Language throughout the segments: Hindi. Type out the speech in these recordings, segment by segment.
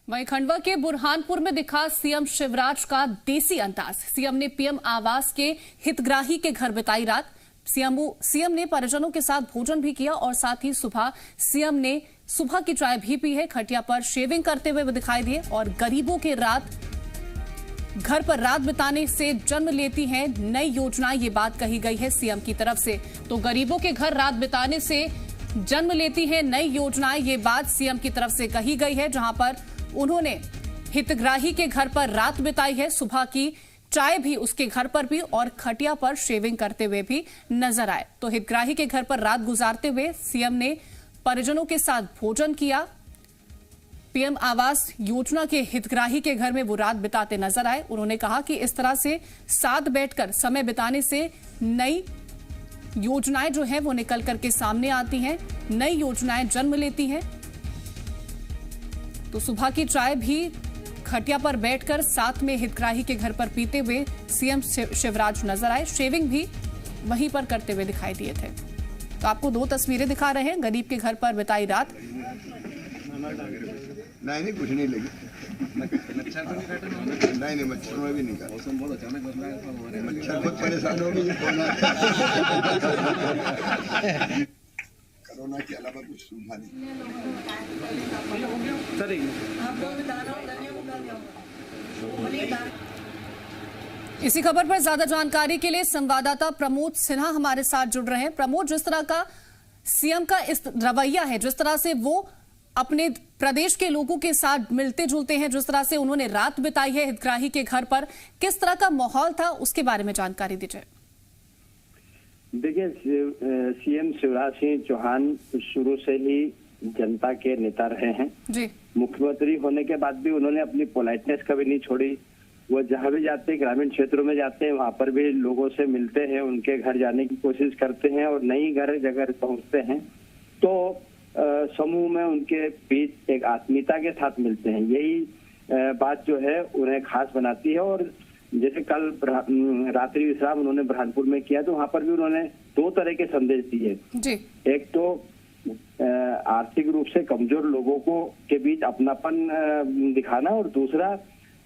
वहीं खंडवा के बुरहानपुर में दिखा सीएम शिवराज का देसी अंदाज। सीएम ने पीएम आवास के हितग्राही के घर बिताई रात। सीएम ने परिजनों के साथ भोजन भी किया और साथ ही सुबह सीएम ने सुबह की चाय भी पी है। खटिया पर शेविंग करते हुए दिखाई दिए और गरीबों के घर पर रात बिताने से जन्म लेती हैं नई योजनाएं, ये बात कही गई है सीएम की तरफ से। तो गरीबों के घर रात बिताने से जन्म लेती हैं नई योजनाएं, ये बात सीएम की तरफ से कही गई है, जहां पर उन्होंने हितग्राही के घर पर रात बिताई है। सुबह की चाय भी उसके घर पर भी और खटिया पर शेविंग करते हुए भी नजर आए। तो हितग्राही के घर पर रात गुजारते हुए सीएम ने परिजनों के साथ भोजन किया। पीएम आवास योजना के हितग्राही के घर में वो रात बिताते नजर आए। उन्होंने कहा कि इस तरह से साथ बैठकर समय बिताने से नई योजनाएं जो है वो निकल करके सामने आती हैं, नई योजनाएं जन्म लेती हैं। तो सुबह की चाय भी खटिया पर बैठकर साथ में हितग्राही के घर पर पीते हुए सीएम शिवराज नजर आए। शेविंग भी वहीं पर करते हुए दिखाई दिए थे। तो आपको दो तस्वीरें दिखा रहे हैं, गरीब के घर पर बिताई रात। नहीं कुछ नहीं लगी। मच्छर तो नहीं काटा? नहीं मच्छर में भी नहीं काटा। मौसम बहुत अचानक बदला है, मच्छर बहुत परेशान हो गई। कोरोना के अलावा कुछ सुविधा नहीं। इसी खबर पर ज्यादा जानकारी के लिए संवाददाता प्रमोद सिन्हा हमारे साथ जुड़ रहे हैं। प्रमोद, जिस तरह का सीएम का इस रवैया है, जिस तरह से वो अपने प्रदेश के लोगों के साथ मिलते जुलते हैं, जिस तरह से उन्होंने रात बिताई है हितग्राही के घर पर, किस तरह का माहौल था, उसके बारे में जानकारी दीजिए। देखिए, सीएम शिवराज सिंह चौहान शुरू से ही जनता के नेता रहे हैं जी। मुख्यमंत्री होने के बाद भी उन्होंने अपनी पोलाइटनेस कभी नहीं छोड़ी। वो जहां भी जाते हैं, ग्रामीण क्षेत्रों में जाते हैं, वहां पर भी लोगों से मिलते हैं, उनके घर जाने की कोशिश करते हैं और नई घर जगह पहुंचते हैं तो समूह में उनके बीच एक आत्मीयता के साथ मिलते हैं। यही बात जो है उन्हें खास बनाती है। और जैसे कल रात्रि विश्राम उन्होंने बुरहानपुर में किया तो वहां पर भी उन्होंने दो तरह के संदेश दिए। एक तो आर्थिक रूप से कमजोर लोगों को के बीच अपनापन दिखाना और दूसरा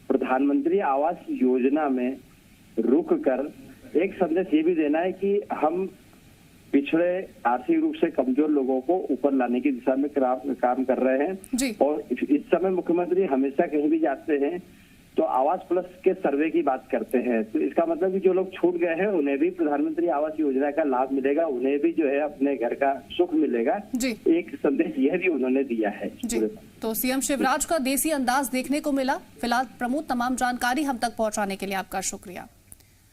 प्रधानमंत्री आवास योजना में रुक कर एक संदेश ये भी देना है कि हम पिछड़े आर्थिक रूप से कमजोर लोगों को ऊपर लाने की दिशा में काम कर रहे हैं। और इस समय मुख्यमंत्री हमेशा कहीं भी जाते हैं तो आवास प्लस के सर्वे की बात करते हैं। तो इसका मतलब कि जो लोग छूट गए हैं उन्हें भी प्रधानमंत्री आवास योजना का लाभ मिलेगा, उन्हें भी जो है अपने घर का सुख मिलेगा। एक संदेश यह भी उन्होंने दिया है जी। तो सीएम शिवराज का देसी अंदाज देखने को मिला। फिलहाल प्रमोद, तमाम जानकारी हम तक पहुंचाने के लिए आपका शुक्रिया।